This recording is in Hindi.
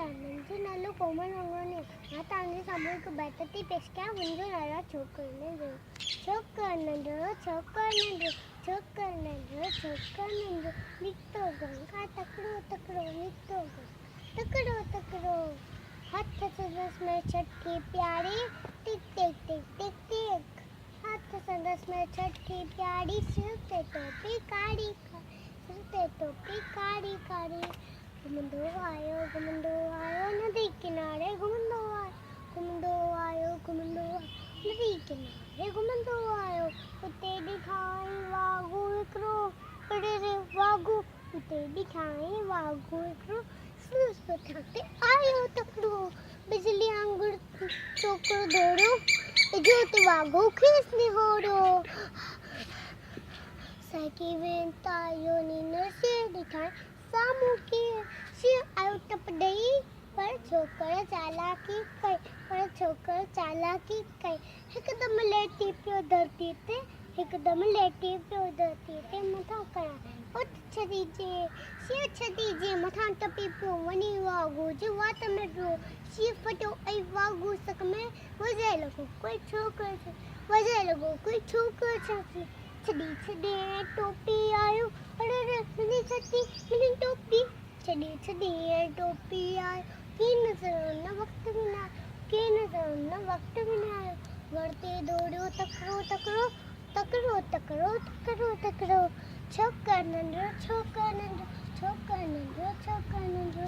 ನಂಜು ನಲ್ಲು ಕೋಮಲ್ ಮಂಗೋನೆ ಆತ ಅಂಗಿ ಸಮಯಕ್ಕೆ ಬರ್ತತಿ ಪೆಸ್ಕ ಮುಂಜು ನರ ಚೋಕಣ್ಣಂದು ಚೋಕಣ್ಣಂದು ಚೋಕಣ್ಣಂದು ಚೋಕಣ್ಣಂದು ಚೋಕಣ್ಣಂದು ನಿಕ್ತೋ ಗಂगा तकड़ो तकड़ो निकतो तकड़ो तकड़ो हाथ से रस में छठ की प्यारी टिक टिक टिक टिक टिक हाथ से रस में छठ की प्यारी सिर पे टोपी काड़ी सिर पे टोपी काड़ी काड़ी घुमंदो आयो नदी किनारे घुमंदो आयो नदी किनारे घुमंदो आयो उते दिखाई वागू एकरो रे वागू उते दिखाई वागू एकरो सुस पठाते आयो तकड़ो बिजली आंगुर चोकर दौड़ो जोत वागू खींचने होड़ो साइकी वेंतायो नीनो से दिखाई सामू के सिर आयो टप दई पर छोकर चालाकी कई एकदम लेटी पियो धरती ते एकदम लेटी पियो धरती ते मथा करा छदीजे मथा टपी पियो वनी वागू जो वात में रो सी फटो आई वागू सक में वजे लगो कोई छोकर छदी टोपी आयो अरे मेरी टोपी छदी टोपी आयो की नजर न वक्त बिना वर्ते दौड़ो तकड़ो छोकर नंदो